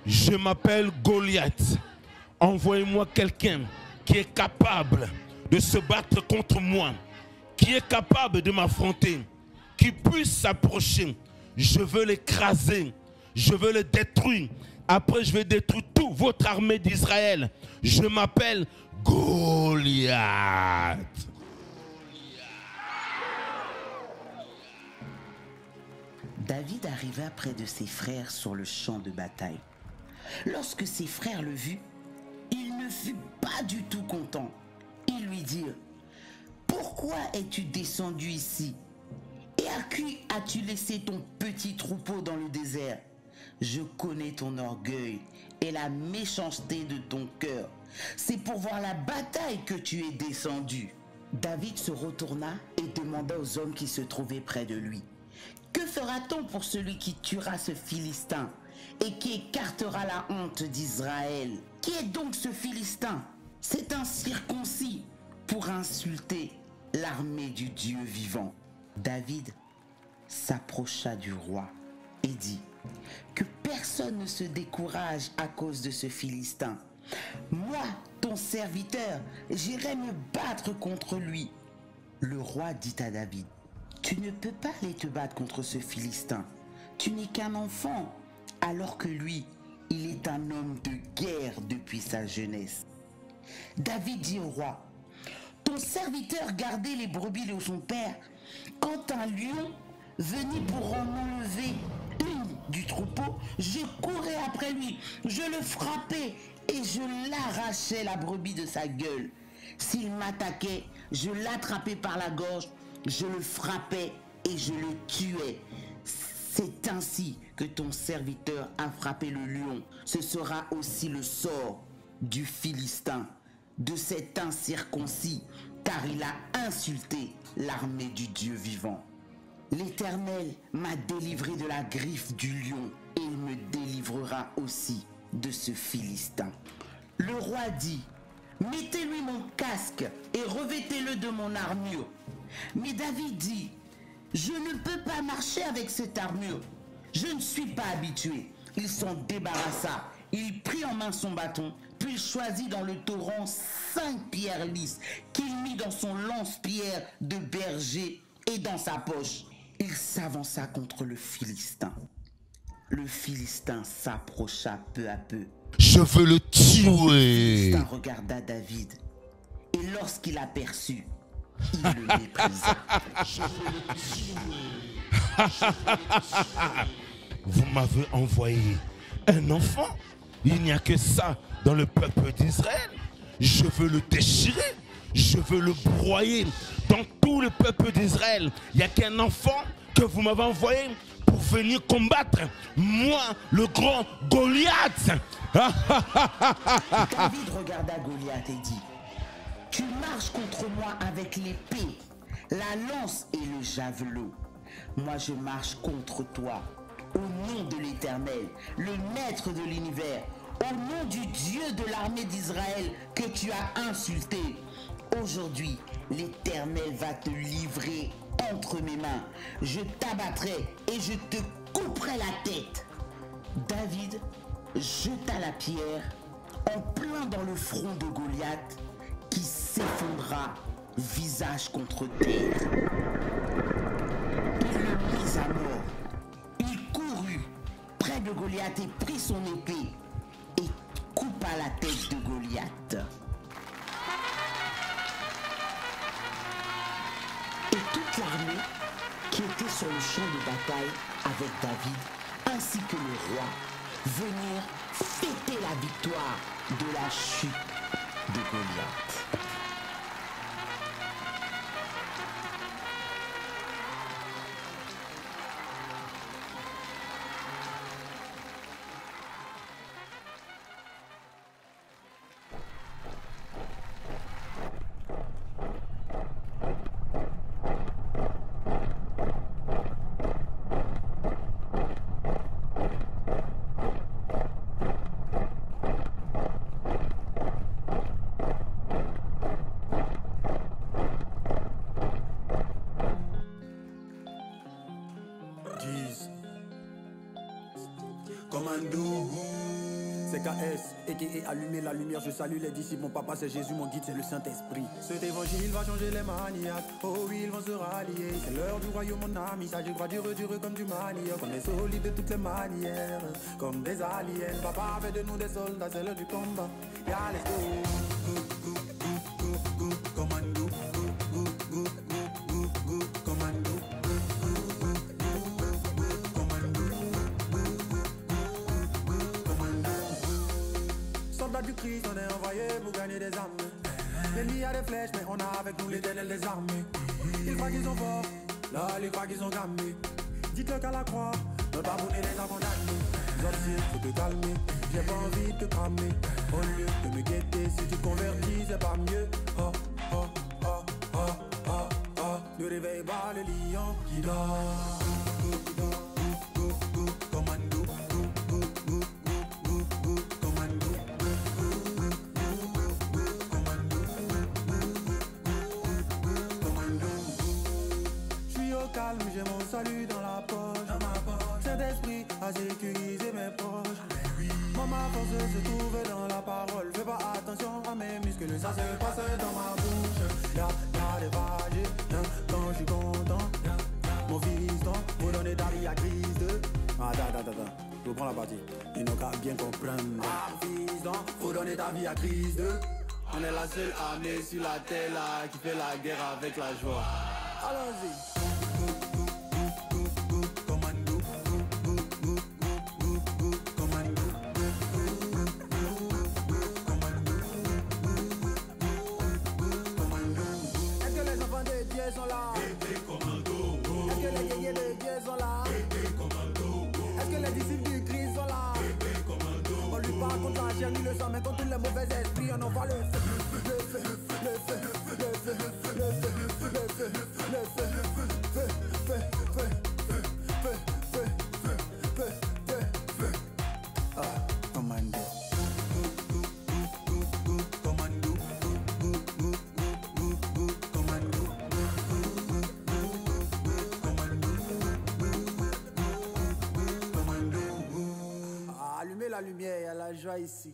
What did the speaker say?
Je m'appelle Goliath. Envoyez-moi quelqu'un qui est capable de se battre contre moi, qui est capable de m'affronter, qui puisse s'approcher. Je veux l'écraser, je veux le détruire. Après, je vais détruire toute votre armée d'Israël. Je m'appelle Goliath. David arriva près de ses frères sur le champ de bataille. Lorsque ses frères le virent, il ne fut pas du tout content. Ils lui dirent: pourquoi es-tu descendu ici? Et à qui as-tu laissé ton petit troupeau dans le désert? Je connais ton orgueil et la méchanceté de ton cœur. C'est pour voir la bataille que tu es descendu. David se retourna et demanda aux hommes qui se trouvaient près de lui: que fera-t-on pour celui qui tuera ce Philistin et qui écartera la honte d'Israël? Qui est donc ce Philistin? C'est un circoncis pour insulter l'armée du Dieu vivant. David s'approcha du roi et dit: que personne ne se décourage à cause de ce Philistin. Moi, ton serviteur, j'irai me battre contre lui. Le roi dit à David: tu ne peux pas aller te battre contre ce Philistin. Tu n'es qu'un enfant, alors que lui, il est un homme de guerre depuis sa jeunesse. David dit au roi: ton serviteur gardait les brebis de son père. Quand un lion venait pour en enlever une du troupeau, je courais après lui, je le frappais et je l'arrachais la brebis de sa gueule. S'il m'attaquait, je l'attrapais par la gorge, je le frappais et je le tuais. C'est ainsi que ton serviteur a frappé le lion. Ce sera aussi le sort du Philistin, de cet incirconcis, car il a insulté l'armée du Dieu vivant. L'Éternel m'a délivré de la griffe du lion et il me délivrera aussi de ce Philistin. Le roi dit: mettez-lui mon casque et revêtez-le de mon armure. Mais David dit: je ne peux pas marcher avec cette armure. Je ne suis pas habitué. Il s'en débarrassa. Il prit en main son bâton, puis il choisit dans le torrent 5 pierres lisses qu'il mit dans son lance-pierre de berger et dans sa poche. Il s'avança contre le Philistin. Le Philistin s'approcha peu à peu. Je veux le Le tuer. Philistin regarda David et lorsqu'il aperçut, il le méprisa. Vous m'avez envoyé un enfant. Il n'y a que ça dans le peuple d'Israël. Je veux le déchirer. Je veux le broyer. Dans tout le peuple d'Israël, il n'y a qu'un enfant que vous m'avez envoyé pour venir combattre moi, le grand Goliath. David regarda Goliath et dit: tu marches contre moi avec l'épée, la lance et le javelot. Moi je marche contre toi au nom de l'Éternel, le maître de l'univers, au nom du Dieu de l'armée d'Israël que tu as insulté. Aujourd'hui, l'Éternel va te livrer entre mes mains. Je t'abattrai et je te couperai la tête. David jeta la pierre en plein dans le front de Goliath, qui s'effondra visage contre terre. Il le mit à mort. Il courut près de Goliath et prit son épée et coupa la tête de Goliath. Et toute l'armée qui était sur le champ de bataille avec David ainsi que le roi venirent fêter la victoire de la chute de Goliath. Commando. c'est KS, et allumer la lumière, je salue les disciples, mon papa c'est Jésus, mon guide c'est le Saint-Esprit. Cet évangile va changer les maniaques, oh oui ils vont se rallier, c'est l'heure du royaume mon ami, ça j'y crois dur comme du manioc, on est solide de toutes les manières, comme des aliens, papa fait de nous des soldats, c'est l'heure du combat, yeah let's go, commando, commando. Du Christ, on est envoyé pour gagner des armes. L'ennemi a des flèches, mais on a avec nous l'éternel des armées. Ils croient qu'ils sont forts, là ils croient qu'ils sont gambés. Dites-le qu'à la croix, notre abonné les a condamnés. Sorcier, faut te calmer, j'ai pas envie de te cramer. Au lieu de me guetter, si tu te convertis, c'est pas mieux. Oh, oh, oh, oh, oh, oh. Ne réveille pas le lion qui dort. Commando. Calme, j'ai mon salut dans la poche. Cet esprit a sécurisé mes proches. Ma force se trouve dans la parole. Fais pas attention à mes muscles, ça se passe dans ma bouche. Y'a des vagues, quand je suis content. Mon fiston, vous donnez ta vie à Christ. Attends, je reprends la partie. Ils n'ont qu'à bien comprendre. Fiston, faut donner ta vie à Christ. On est la seule armée sur la terre là, qui fait la guerre avec la joie. Allons-y. Sont là. Commando. Est-ce que les guerriers de Dieu sont là? Commando. Est-ce que les disciples du Christ sont là? Commando. On lui parle contre la chair ni le sang, mais contre tous les mauvais esprits, on envoie le feu, le feu, le feu, le feu, le feu, le feu, le feu, feu, feu, feu, feu, feu, feu, feu, feu. Ah, commando. Allumez la lumière, il y a la joie ici.